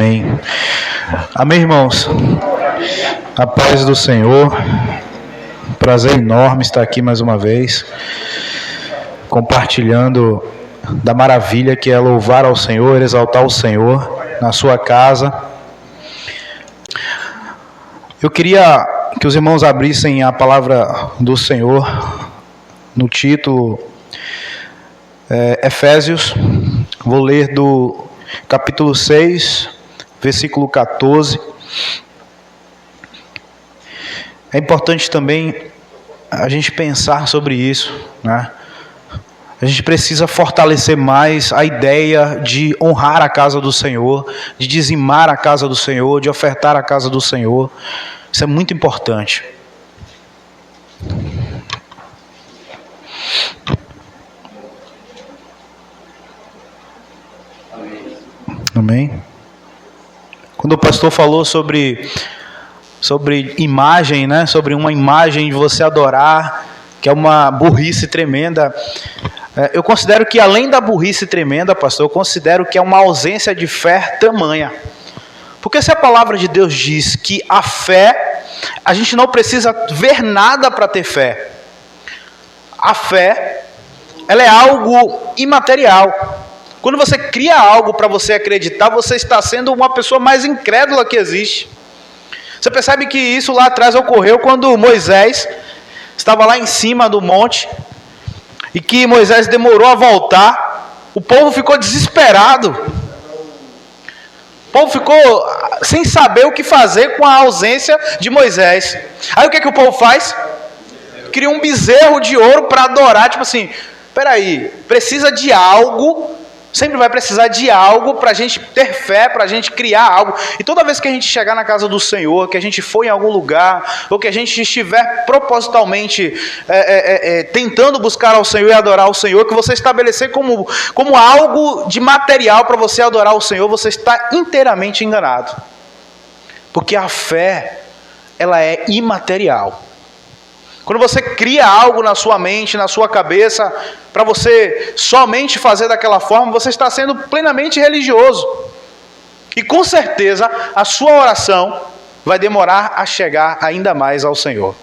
Amém. Amém, irmãos. A paz do Senhor. Prazer enorme estar aqui mais uma vez, compartilhando da maravilha que é louvar ao Senhor, exaltar o Senhor na sua casa. Eu queria que os irmãos abrissem a palavra do Senhor no título Efésios. Vou ler do capítulo 6, versículo 14. É importante também a gente pensar sobre isso, né? A gente precisa fortalecer mais a ideia de honrar a casa do Senhor, de dizimar a casa do Senhor, de ofertar a casa do Senhor. Isso é muito importante. Amém? Quando o pastor falou sobre imagem, né? Sobre uma imagem de você adorar, que é uma burrice tremenda. Eu considero que além da burrice tremenda, pastor, eu considero que é uma ausência de fé tamanha. Porque se a palavra de Deus diz que a fé, a gente não precisa ver nada para ter fé. A fé, ela é algo imaterial. Quando você cria algo para você acreditar, você está sendo uma pessoa mais incrédula que existe. Você percebe que isso lá atrás ocorreu quando Moisés estava lá em cima do monte e que Moisés demorou a voltar. O povo ficou desesperado. O povo ficou sem saber o que fazer com a ausência de Moisés. Aí o que o povo faz? Cria um bezerro de ouro para adorar. Tipo assim, peraí, precisa de algo. Sempre vai precisar de algo para a gente ter fé, para a gente criar algo. E toda vez que a gente chegar na casa do Senhor, que a gente for em algum lugar, ou que a gente estiver propositalmente tentando buscar ao Senhor e adorar ao Senhor, que você estabelecer como algo de material para você adorar ao Senhor, você está inteiramente enganado. Porque a fé, ela é imaterial. Quando você cria algo na sua mente, na sua cabeça, para você somente fazer daquela forma, você está sendo plenamente religioso. E com certeza a sua oração vai demorar a chegar ainda mais ao Senhor.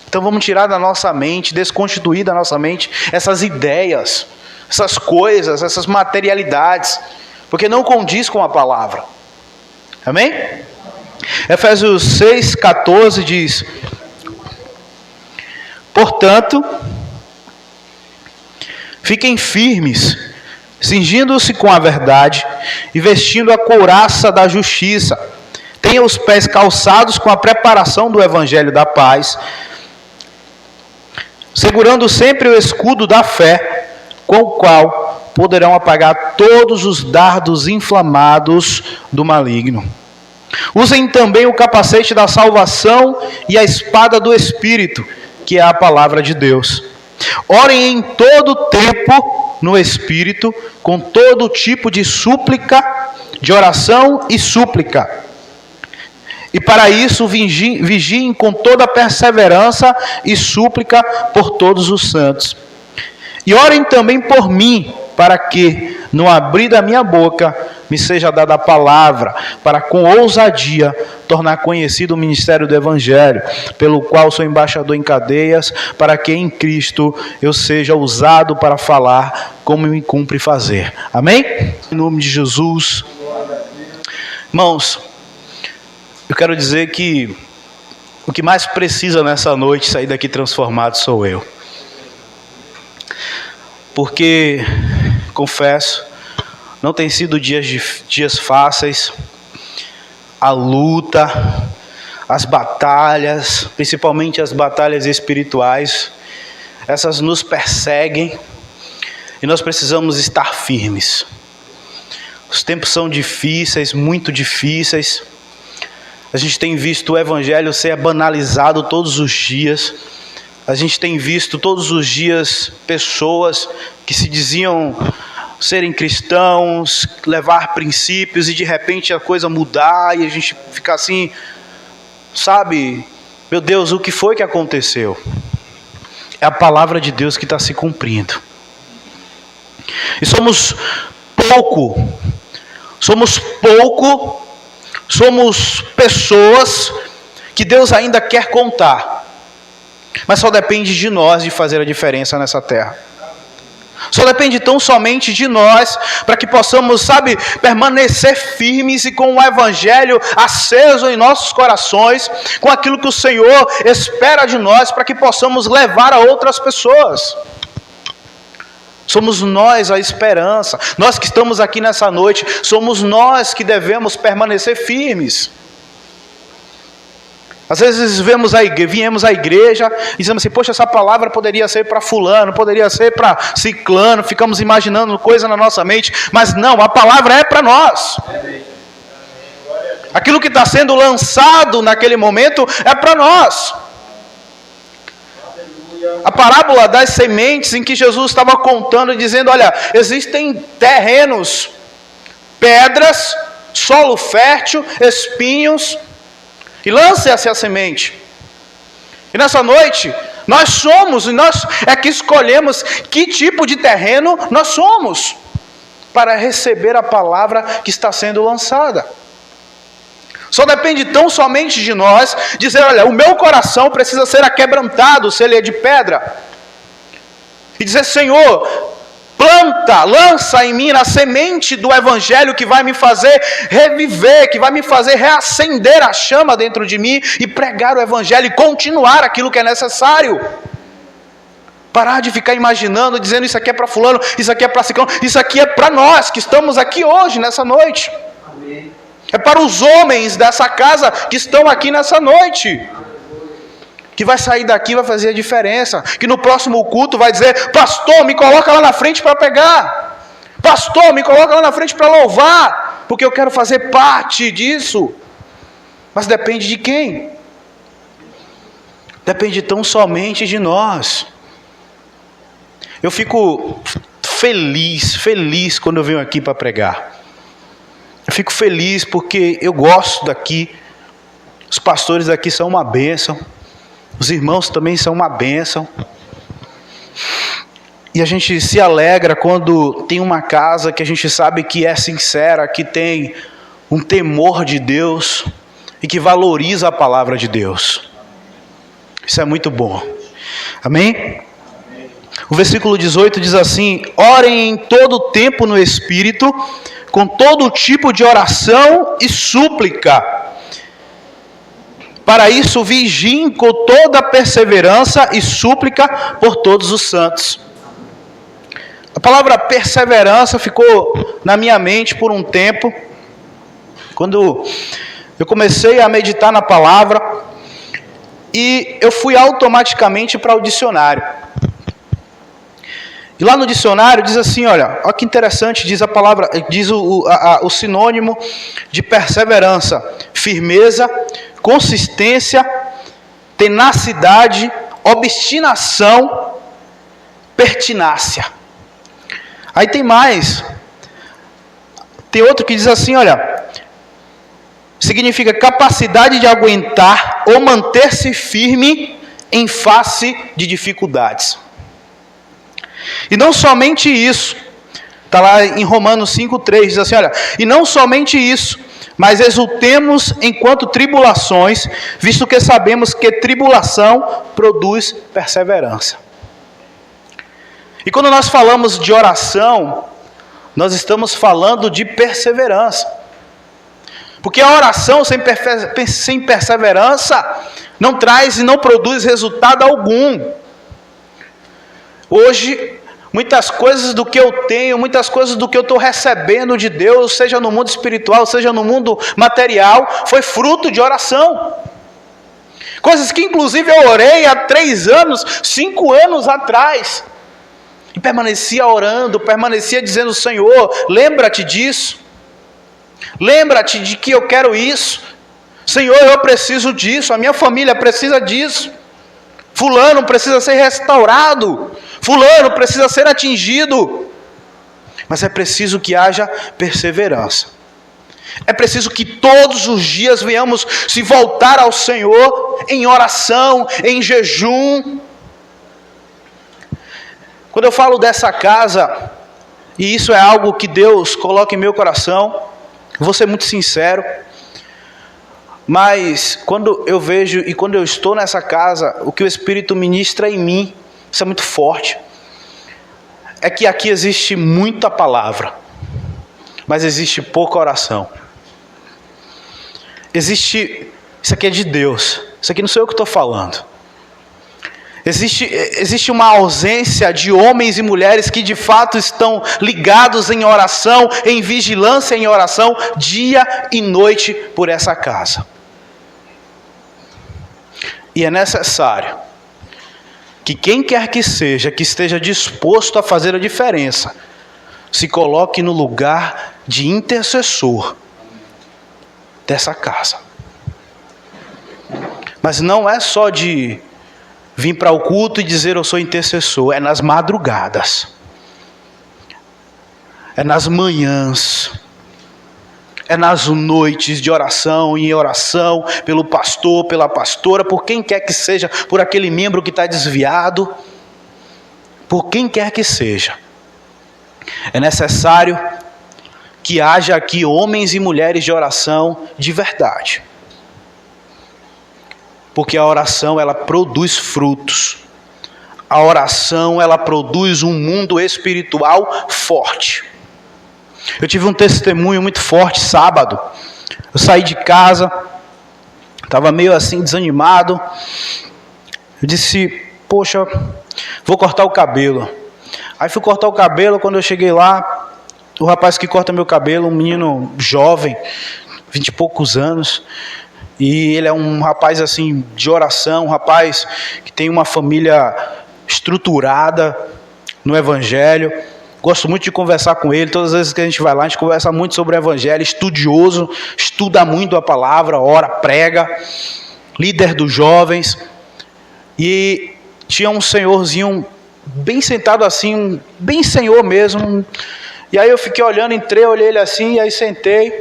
Então vamos tirar da nossa mente, desconstituir da nossa mente essas ideias, essas coisas, essas materialidades, porque não condiz com a palavra. Amém? Efésios 6, 14 diz: portanto, fiquem firmes, cingindo-se com a verdade e vestindo a couraça da justiça. Tenham os pés calçados com a preparação do evangelho da paz, segurando sempre o escudo da fé, com o qual poderão apagar todos os dardos inflamados do maligno. Usem também o capacete da salvação e a espada do Espírito, que é a palavra de Deus. Orem em todo tempo no Espírito, com todo tipo de súplica, de oração e súplica. E para isso vigiem com toda perseverança e súplica por todos os santos. E orem também por mim, para que, no abrir da minha boca, me seja dada a palavra, para com ousadia tornar conhecido o ministério do Evangelho, pelo qual sou embaixador em cadeias, para que em Cristo eu seja usado para falar como me cumpre fazer. Amém? Em nome de Jesus. Irmãos, eu quero dizer que o que mais precisa nessa noite sair daqui transformado sou eu. Porque, confesso, não tem sido dias fáceis. A luta, as batalhas, principalmente as batalhas espirituais, essas nos perseguem e nós precisamos estar firmes. Os tempos são difíceis, muito difíceis. A gente tem visto o evangelho ser banalizado todos os dias. A gente tem visto todos os dias pessoas que se diziam serem cristãos, levar princípios e de repente a coisa mudar e a gente ficar assim, sabe, meu Deus, o que foi que aconteceu? É a palavra de Deus que está se cumprindo. E somos somos pouco, somos pessoas que Deus ainda quer contar. Mas só depende de nós de fazer a diferença nessa terra. Só depende tão somente de nós para que possamos, permanecer firmes e com o Evangelho aceso em nossos corações, com aquilo que o Senhor espera de nós, para que possamos levar a outras pessoas. Somos nós a esperança. Nós que estamos aqui nessa noite, somos nós que devemos permanecer firmes. Às vezes viemos à igreja e dizemos assim, poxa, essa palavra poderia ser para fulano, poderia ser para ciclano, ficamos imaginando coisa na nossa mente, mas não, a palavra é para nós. Aquilo que está sendo lançado naquele momento é para nós. A parábola das sementes em que Jesus estava contando, dizendo, olha, existem terrenos, pedras, solo fértil, espinhos, e lance-se a semente. E nessa noite, nós é que escolhemos que tipo de terreno nós somos, para receber a palavra que está sendo lançada. Só depende tão somente de nós, dizer, olha, o meu coração precisa ser aquebrantado, se ele é de pedra. E dizer, Senhor, planta, lança em mim a semente do Evangelho que vai me fazer reviver, que vai me fazer reacender a chama dentro de mim e pregar o Evangelho e continuar aquilo que é necessário. Parar de ficar imaginando, dizendo isso aqui é para fulano, isso aqui é para ciclano, isso aqui é para nós que estamos aqui hoje, nessa noite. Amém. É para os homens dessa casa que estão aqui nessa noite. Que vai sair daqui, vai fazer a diferença. Que no próximo culto vai dizer, pastor, me coloca lá na frente para pegar. Pastor, me coloca lá na frente para louvar. Porque eu quero fazer parte disso. Mas depende de quem? Depende tão somente de nós. Eu fico feliz quando eu venho aqui para pregar. Eu fico feliz porque eu gosto daqui. Os pastores daqui são uma bênção. Os irmãos também são uma bênção. E a gente se alegra quando tem uma casa que a gente sabe que é sincera, que tem um temor de Deus e que valoriza a palavra de Deus. Isso é muito bom. Amém? O versículo 18 diz assim: orem em todo tempo no Espírito, com todo tipo de oração e súplica. Para isso vigiem com toda perseverança e súplica por todos os santos. A palavra perseverança ficou na minha mente por um tempo, quando eu comecei a meditar na palavra, e eu fui automaticamente para o dicionário. E lá no dicionário diz assim, olha que interessante, diz a palavra, diz o sinônimo de perseverança: firmeza, consistência, tenacidade, obstinação, pertinácia. Aí tem mais. Tem outro que diz assim, olha, significa capacidade de aguentar ou manter-se firme em face de dificuldades. E não somente isso, está lá em Romanos 5,3, diz assim, olha, e não somente isso, mas exultemos enquanto tribulações, visto que sabemos que tribulação produz perseverança. E quando nós falamos de oração, nós estamos falando de perseverança. Porque a oração sem perseverança não traz e não produz resultado algum. Hoje, muitas coisas do que eu tenho, muitas coisas do que eu estou recebendo de Deus, seja no mundo espiritual, seja no mundo material, foi fruto de oração. Coisas que inclusive eu orei há 3 anos, 5 anos atrás. E permanecia orando, permanecia dizendo, Senhor, lembra-te disso. Lembra-te de que eu quero isso. Senhor, eu preciso disso, a minha família precisa disso. Fulano precisa ser restaurado. Fulano precisa ser atingido. Mas é preciso que haja perseverança. É preciso que todos os dias venhamos se voltar ao Senhor em oração, em jejum. Quando eu falo dessa casa, e isso é algo que Deus coloca em meu coração, Vou ser muito sincero, mas quando eu vejo e quando eu estou nessa casa, o que o Espírito ministra em mim, isso é muito forte, é que aqui existe muita palavra, mas existe pouca oração. Isso aqui é de Deus, isso aqui não sou eu que estou falando. Existe uma ausência de homens e mulheres que de fato estão ligados em oração, em vigilância em oração, dia e noite por essa casa. E é necessário que quem quer que seja, que esteja disposto a fazer a diferença, se coloque no lugar de intercessor dessa casa. Mas não é só de vir para o culto e dizer eu sou intercessor, é nas madrugadas, é nas manhãs, é nas noites de oração e em oração pelo pastor, pela pastora, por quem quer que seja, por aquele membro que está desviado, por quem quer que seja. É necessário que haja aqui homens e mulheres de oração de verdade. Porque a oração, ela produz frutos. A oração, ela produz um mundo espiritual forte. Eu tive um testemunho muito forte sábado. Eu saí de casa, estava meio assim desanimado. Eu disse, poxa, vou cortar o cabelo. Aí fui cortar o cabelo, quando eu cheguei lá, o rapaz que corta meu cabelo, um menino jovem, 20 e poucos anos, e ele é um rapaz assim de oração, um rapaz que tem uma família estruturada no Evangelho. Gosto muito de conversar com ele. Todas as vezes que a gente vai lá, a gente conversa muito sobre o Evangelho. Estudioso, estuda muito a palavra, ora, prega, líder dos jovens. E tinha um senhorzinho bem sentado assim, bem senhor mesmo. E aí eu fiquei olhando, entrei, olhei ele assim, e aí sentei.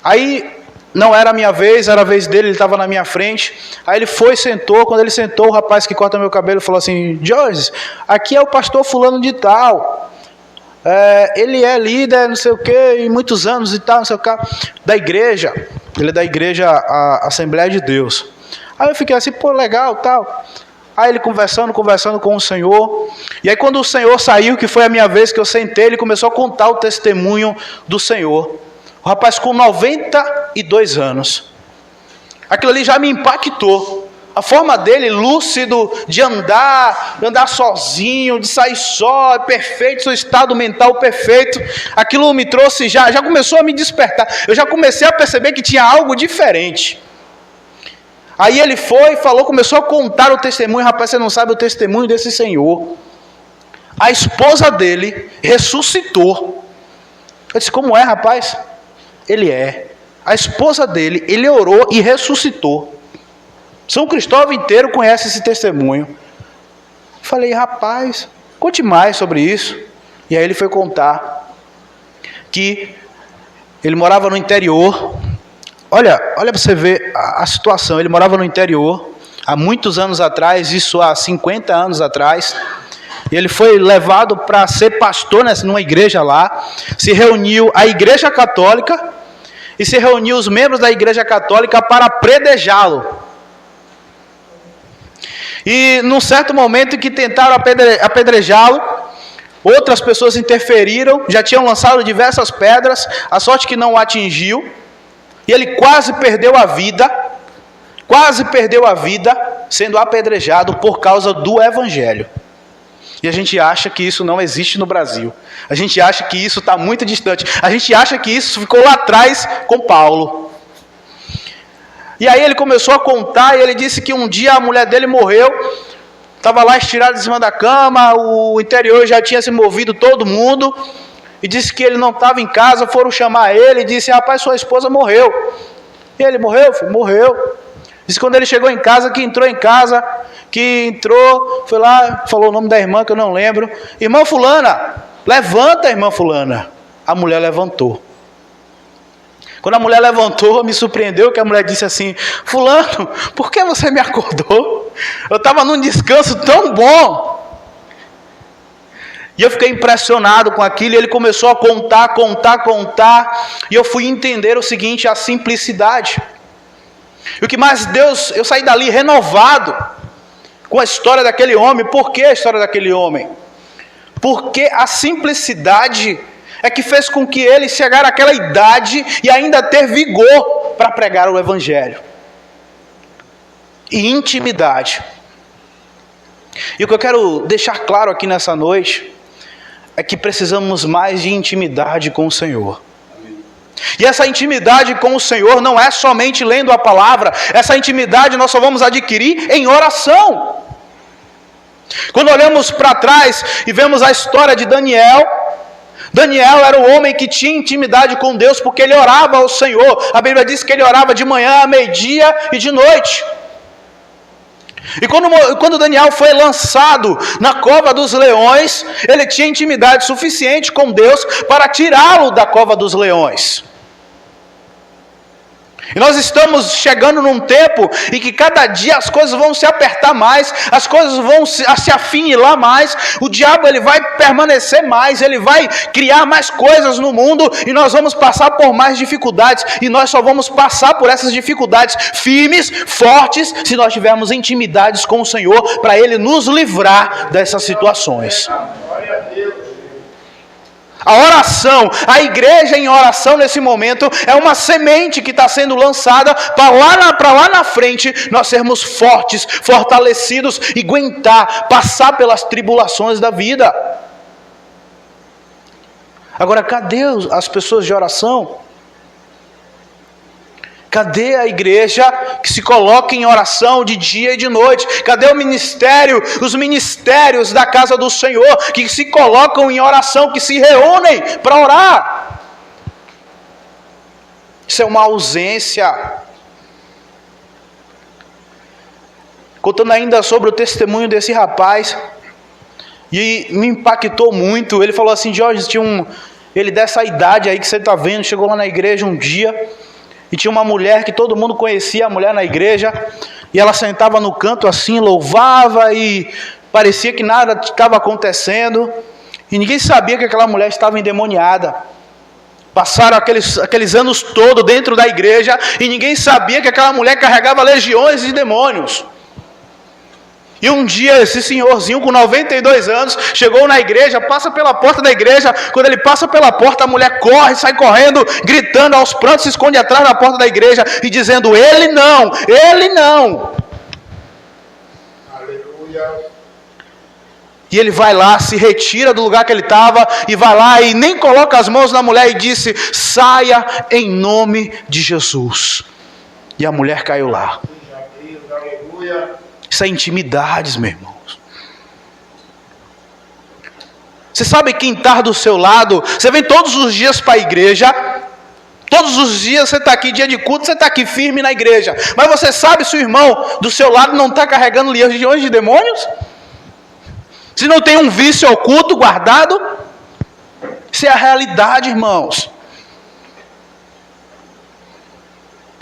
Aí não era a minha vez, era a vez dele, ele estava na minha frente. Aí ele foi e sentou. Quando ele sentou, o rapaz que corta meu cabelo falou assim, Jorge, aqui é o pastor fulano de tal. Ele é líder, não sei o que, em muitos anos e tal, não sei o que, da igreja. Ele é da igreja a Assembleia de Deus. Aí eu fiquei assim, pô, legal, tal. Aí ele conversando com o Senhor. E aí quando o Senhor saiu, que foi a minha vez que eu sentei, ele começou a contar o testemunho do Senhor. O rapaz com 92 anos. Aquilo ali já me impactou. A forma dele, lúcido, de andar sozinho, de sair só, perfeito, seu estado mental perfeito. Aquilo me trouxe, já começou a me despertar. Eu já comecei a perceber que tinha algo diferente. Aí ele foi, falou, começou a contar o testemunho. Rapaz, você não sabe o testemunho desse senhor. A esposa dele ressuscitou. Eu disse, como é, rapaz? Ele é. A esposa dele, ele orou e ressuscitou. São Cristóvão inteiro conhece esse testemunho. Falei, rapaz, conte mais sobre isso. E aí ele foi contar que ele morava no interior. Olha para você ver a situação. Ele morava no interior há muitos anos atrás, isso há 50 anos atrás. E ele foi levado para ser pastor numa igreja lá. Se reuniu a igreja católica e se reuniu os membros da igreja católica para apedrejá-lo. E num certo momento em que tentaram apedrejá-lo, outras pessoas interferiram, já tinham lançado diversas pedras, a sorte que não o atingiu, e ele quase perdeu a vida sendo apedrejado por causa do Evangelho. E a gente acha que isso não existe no Brasil. A gente acha que isso está muito distante. A gente acha que isso ficou lá atrás com Paulo. E aí ele começou a contar e ele disse que um dia a mulher dele morreu. Estava lá estirado em cima da cama, o interior já tinha se movido todo mundo. E disse que ele não estava em casa, foram chamar ele e disse, rapaz, sua esposa morreu. E ele, morreu? Filho? Morreu. Disse que quando ele chegou em casa, foi lá, falou o nome da irmã que eu não lembro. Irmã fulana, levanta, irmã fulana. A mulher levantou. Quando a mulher levantou, me surpreendeu que a mulher disse assim, fulano, por que você me acordou? Eu estava num descanso tão bom. E eu fiquei impressionado com aquilo, e ele começou a contar, e eu fui entender o seguinte, a simplicidade. E o que mais Deus, eu saí dali renovado com a história daquele homem. Por que a história daquele homem? Porque a simplicidade é que fez com que ele chegasse àquela idade e ainda ter vigor para pregar o Evangelho. E intimidade. E o que eu quero deixar claro aqui nessa noite é que precisamos mais de intimidade com o Senhor. E essa intimidade com o Senhor não é somente lendo a palavra. Essa intimidade nós só vamos adquirir em oração. Quando olhamos para trás e vemos a história de Daniel, Daniel era o homem que tinha intimidade com Deus porque ele orava ao Senhor. A Bíblia diz que ele orava de manhã, a meio-dia e de noite. E quando Daniel foi lançado na cova dos leões, ele tinha intimidade suficiente com Deus para tirá-lo da cova dos leões. E nós estamos chegando num tempo em que cada dia as coisas vão se apertar mais, as coisas vão se afinilar mais, o diabo ele vai permanecer mais, ele vai criar mais coisas no mundo e nós vamos passar por mais dificuldades, e nós só vamos passar por essas dificuldades firmes, fortes, se nós tivermos intimidades com o Senhor, para Ele nos livrar dessas situações. A oração, a igreja em oração nesse momento é uma semente que está sendo lançada para lá na frente nós sermos fortes, fortalecidos e aguentar, passar pelas tribulações da vida. Agora, cadê as pessoas de oração? Cadê a igreja que se coloca em oração de dia e de noite? Cadê o ministério, os ministérios da casa do Senhor que se colocam em oração, que se reúnem para orar? Isso é uma ausência. Contando ainda sobre o testemunho desse rapaz, e me impactou muito. Ele falou assim: Jorge, ele dessa idade aí que você está vendo, chegou lá na igreja um dia, e tinha uma mulher que todo mundo conhecia, a mulher na igreja, e ela sentava no canto assim, louvava, e parecia que nada estava acontecendo, e ninguém sabia que aquela mulher estava endemoniada. Passaram aqueles anos todos dentro da igreja, e ninguém sabia que aquela mulher carregava legiões de demônios. E um dia esse senhorzinho com 92 anos chegou na igreja, passa pela porta da igreja. Quando ele passa pela porta, a mulher corre, sai correndo, gritando aos prantos, se esconde atrás da porta da igreja e dizendo: ele não, ele não. Aleluia. E ele vai lá, se retira do lugar que ele estava e vai lá e nem coloca as mãos na mulher e disse: saia em nome de Jesus. E a mulher caiu lá. Aleluia. Isso é intimidades, meus irmãos. Você sabe quem está do seu lado? Você vem todos os dias para a igreja. Todos os dias você está aqui, dia de culto, você está aqui firme na igreja. Mas você sabe se o irmão do seu lado não está carregando legiões de demônios? Se não tem um vício oculto guardado? Isso é a realidade, irmãos.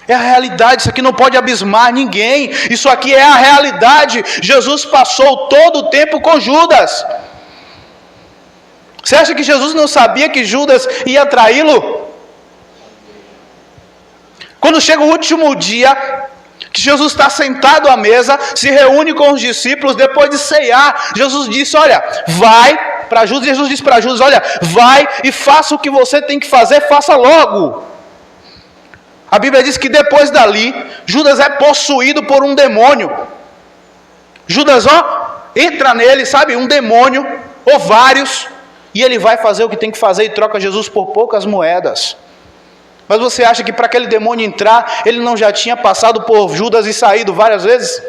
É a realidade, isso aqui não pode abismar ninguém. Isso aqui é a realidade. Jesus passou todo o tempo com Judas. Você acha que Jesus não sabia que Judas ia traí-lo? Quando chega o último dia, que Jesus está sentado à mesa, se reúne com os discípulos, depois de ceiar, Jesus disse: olha, vai para Judas. Jesus disse para Judas: olha, vai e faça o que você tem que fazer, faça logo. A Bíblia diz que depois dali, Judas é possuído por um demônio. Judas, entra nele, sabe, um demônio, ou vários, e ele vai fazer o que tem que fazer e troca Jesus por poucas moedas. Mas você acha que para aquele demônio entrar, ele não já tinha passado por Judas e saído várias vezes?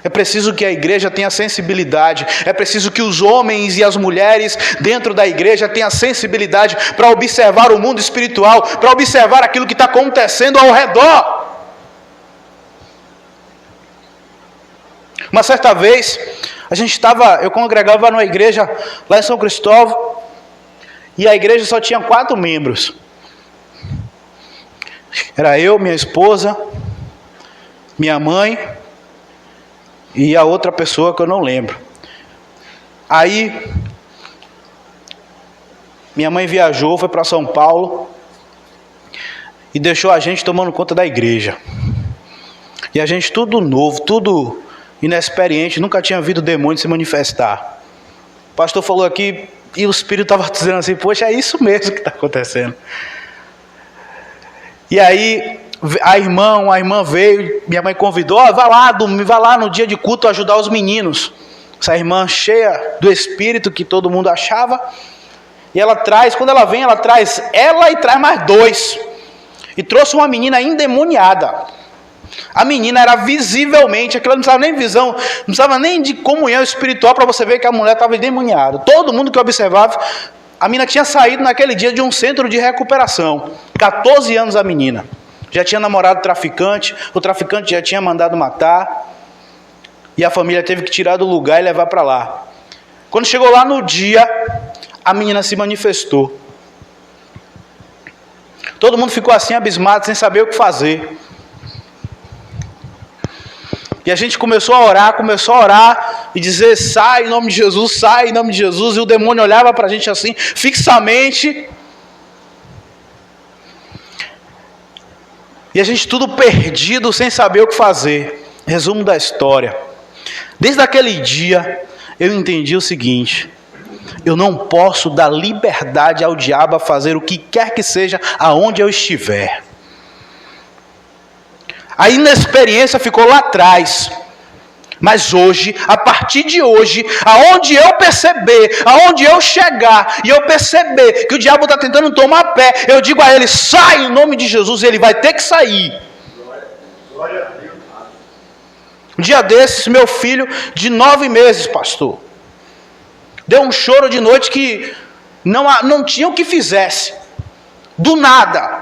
É preciso que a igreja tenha sensibilidade, é preciso que os homens e as mulheres dentro da igreja tenham sensibilidade para observar o mundo espiritual, para observar aquilo que está acontecendo ao redor. Uma certa vez, eu congregava numa igreja lá em São Cristóvão, e a igreja só tinha 4 membros. Era eu, minha esposa, minha mãe e a outra pessoa que eu não lembro. Aí, minha mãe viajou, foi para São Paulo e deixou a gente tomando conta da igreja. E a gente tudo novo, tudo inexperiente, nunca tinha visto o demônio se manifestar. O pastor falou aqui e o Espírito estava dizendo assim, poxa, é isso mesmo que está acontecendo. E aí a irmã veio, minha mãe convidou, vai lá no dia de culto ajudar os meninos. Essa irmã cheia do Espírito que todo mundo achava. E ela traz, quando ela vem, ela traz ela e traz mais 2. E trouxe uma menina endemoniada. A menina era visivelmente, aquilo não precisava nem visão, não precisava nem de comunhão espiritual para você ver que a mulher estava endemoniada. Todo mundo que observava, a menina tinha saído naquele dia de um centro de recuperação. 14 anos a menina. Já tinha namorado traficante, o traficante já tinha mandado matar. E a família teve que tirar do lugar e levar para lá. Quando chegou lá no dia, a menina se manifestou. Todo mundo ficou assim abismado, sem saber o que fazer. E a gente começou a orar e dizer, sai em nome de Jesus, sai em nome de Jesus. E o demônio olhava para a gente assim, fixamente. E a gente tudo perdido, sem saber o que fazer. Resumo da história. Desde aquele dia, eu entendi o seguinte: eu não posso dar liberdade ao diabo a fazer o que quer que seja, aonde eu estiver. A inexperiência ficou lá atrás. Mas hoje, a partir de hoje, aonde eu perceber, aonde eu chegar, e eu perceber que o diabo está tentando tomar pé, eu digo a ele, sai em nome de Jesus, e ele vai ter que sair. Um dia desses, meu filho de 9 meses, pastor, deu um choro de noite que não tinha o que fizesse. Do nada.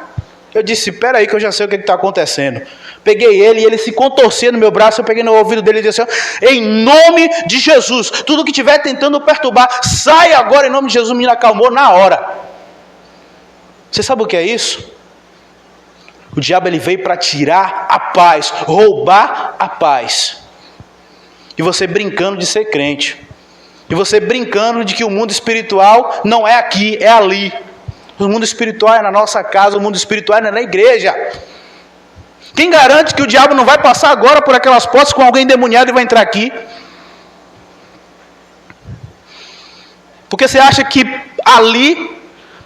Eu disse, espera aí que eu já sei o que está acontecendo. Peguei ele e ele se contorcia no meu braço, eu peguei no ouvido dele e disse assim, em nome de Jesus, tudo que estiver tentando perturbar, sai agora em nome de Jesus. O menino acalmou na hora. Você sabe o que é isso? O diabo ele veio para tirar a paz, roubar a paz. E você brincando de ser crente. E você brincando de que o mundo espiritual não é aqui, é ali. O mundo espiritual é na nossa casa, o mundo espiritual é na igreja. Quem garante que o diabo não vai passar agora por aquelas portas com alguém endemoniado e vai entrar aqui? Porque você acha que ali,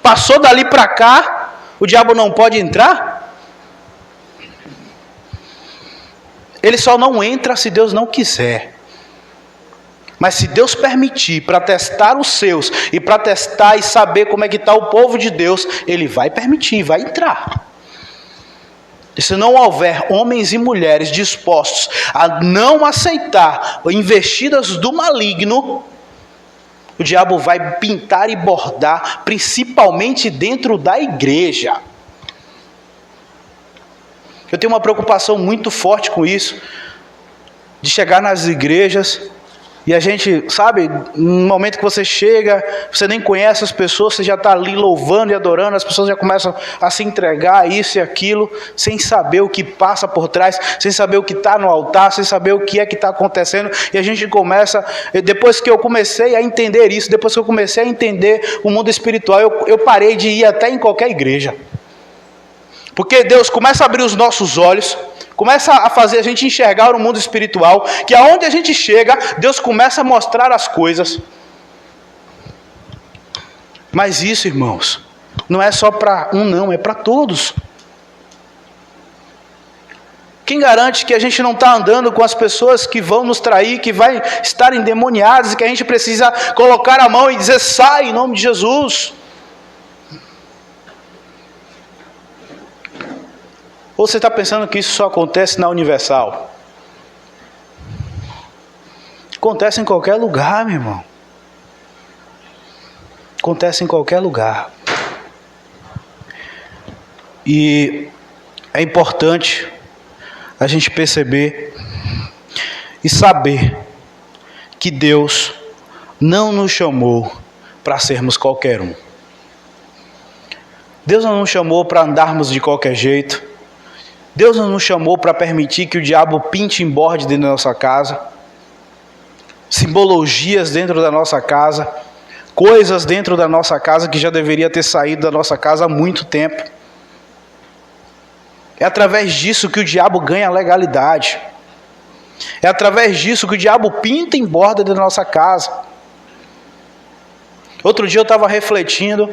passou dali para cá, o diabo não pode entrar? Ele só não entra se Deus não quiser. Mas se Deus permitir para testar os seus e para testar e saber como é que está o povo de Deus, Ele vai permitir, vai entrar. E se não houver homens e mulheres dispostos a não aceitar investidas do maligno, o diabo vai pintar e bordar, principalmente dentro da igreja. Eu tenho uma preocupação muito forte com isso, de chegar nas igrejas e a gente, sabe, no momento que você chega, você nem conhece as pessoas, você já está ali louvando e adorando, as pessoas já começam a se entregar a isso e aquilo, sem saber o que passa por trás, sem saber o que está no altar, sem saber o que é que está acontecendo, e a gente começa, depois que eu comecei a entender isso, depois que eu comecei a entender o mundo espiritual, eu parei de ir até em qualquer igreja, porque Deus começa a abrir os nossos olhos, começa a fazer a gente enxergar o mundo espiritual, que aonde a gente chega, Deus começa a mostrar as coisas. Mas isso, irmãos, não é só para um não, é para todos. Quem garante que a gente não está andando com as pessoas que vão nos trair, que vai estar endemoniadas, e que a gente precisa colocar a mão e dizer, sai em nome de Jesus? Ou você está pensando que isso só acontece na Universal? Acontece em qualquer lugar, meu irmão. Acontece em qualquer lugar. E é importante a gente perceber e saber que Deus não nos chamou para sermos qualquer um. Deus não nos chamou para andarmos de qualquer jeito. Deus não nos chamou para permitir que o diabo pinte e borde dentro da nossa casa. simbologias dentro da nossa casa, coisas dentro da nossa casa que já deveria ter saído da nossa casa há muito tempo. É através disso que o diabo ganha legalidade. É através disso que o diabo pinta em borda da nossa casa. Outro dia eu estava refletindo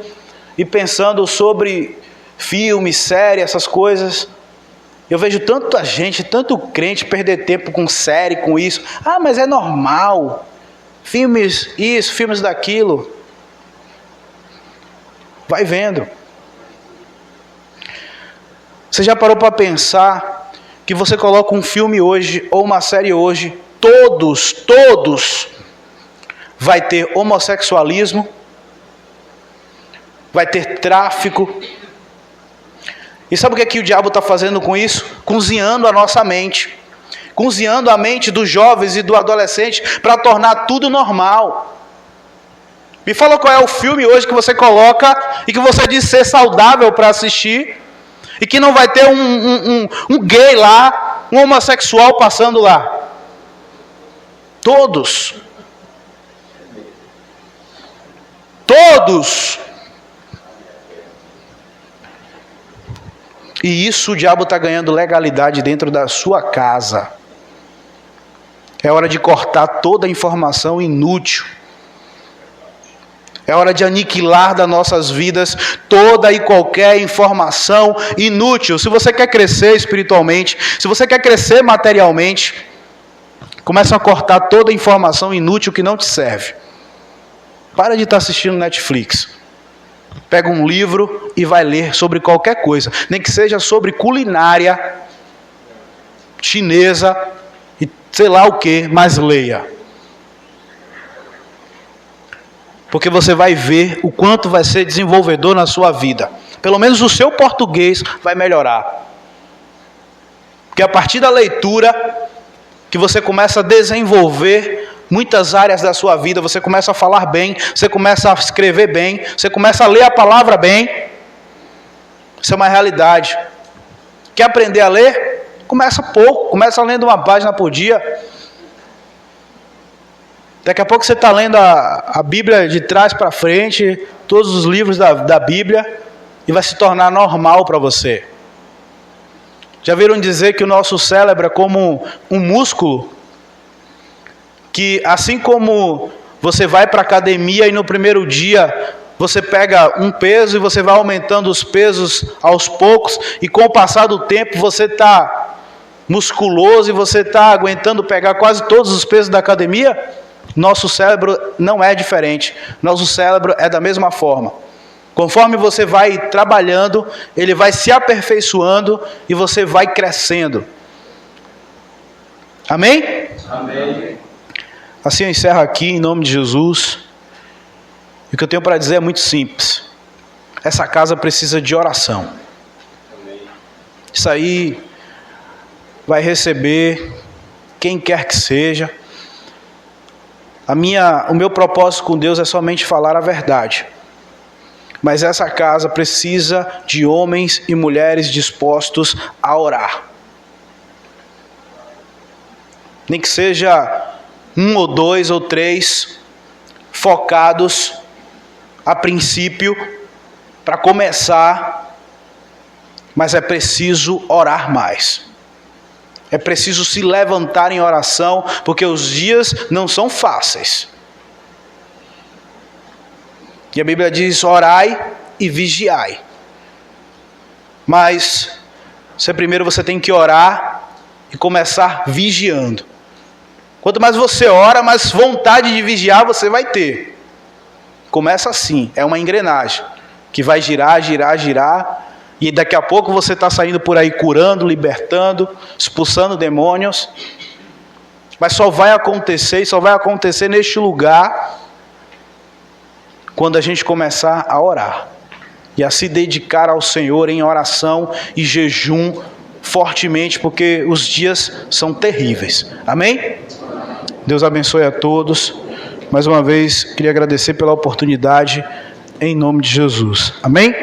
e pensando sobre filmes, séries, essas coisas. Eu vejo tanta gente, tanto crente perder tempo com série, com isso. Ah, mas é normal. Filmes isso, filmes daquilo. Vai vendo. Você já parou para pensar que você coloca um filme hoje ou uma série hoje, todos vai ter homossexualismo, vai ter tráfico. E sabe o que o diabo está fazendo com isso? Cozinhando a nossa mente. Cozinhando a mente dos jovens e do adolescente para tornar tudo normal. Me fala qual é o filme hoje que você coloca e que você diz ser saudável para assistir e que não vai ter um gay lá, um homossexual passando lá. Todos. E isso o diabo está ganhando legalidade dentro da sua casa. É hora de cortar toda a informação inútil. É hora de aniquilar das nossas vidas toda e qualquer informação inútil. Se você quer crescer espiritualmente, se você quer crescer materialmente, começa a cortar toda a informação inútil que não te serve. Para de estar assistindo Netflix. Pega um livro e vai ler sobre qualquer coisa. Nem que seja sobre culinária chinesa e sei lá o que, mas leia. Porque você vai ver o quanto vai ser desenvolvedor na sua vida. Pelo menos o seu português vai melhorar. Porque a partir da leitura que você começa a desenvolver muitas áreas da sua vida, você começa a falar bem, você começa a escrever bem, você começa a ler a palavra bem. Isso é uma realidade. Quer aprender a ler? Começa pouco, começa lendo uma página por dia. Daqui a pouco você está lendo a Bíblia de trás para frente, todos os livros da Bíblia, e vai se tornar normal para você. Já viram dizer que o nosso cérebro é como um músculo? Que assim como você vai para a academia e no primeiro dia você pega um peso e você vai aumentando os pesos aos poucos, e com o passar do tempo você está musculoso e você está aguentando pegar quase todos os pesos da academia, nosso cérebro não é diferente. Nosso cérebro é da mesma forma. Conforme você vai trabalhando, ele vai se aperfeiçoando e você vai crescendo. Amém? Amém. Assim eu encerro aqui em nome de Jesus. E o que eu tenho para dizer é muito simples. Essa casa precisa de oração. Isso aí vai receber quem quer que seja. O meu propósito com Deus é somente falar a verdade. Mas essa casa precisa de homens e mulheres dispostos a orar. Nem que seja 1 ou 2 ou 3 focados a princípio para começar, mas é preciso orar mais. É preciso se levantar em oração, porque os dias não são fáceis. E a Bíblia diz: orai e vigiai. Mas primeiro você tem que orar e começar vigiando. Quanto mais você ora, mais vontade de vigiar você vai ter. Começa assim, é uma engrenagem que vai girar, e daqui a pouco você está saindo por aí curando, libertando, expulsando demônios. Mas só vai acontecer neste lugar quando a gente começar a orar e a se dedicar ao Senhor em oração e jejum fortemente, porque os dias são terríveis. Amém? Deus abençoe a todos. Mais uma vez, queria agradecer pela oportunidade, em nome de Jesus. Amém?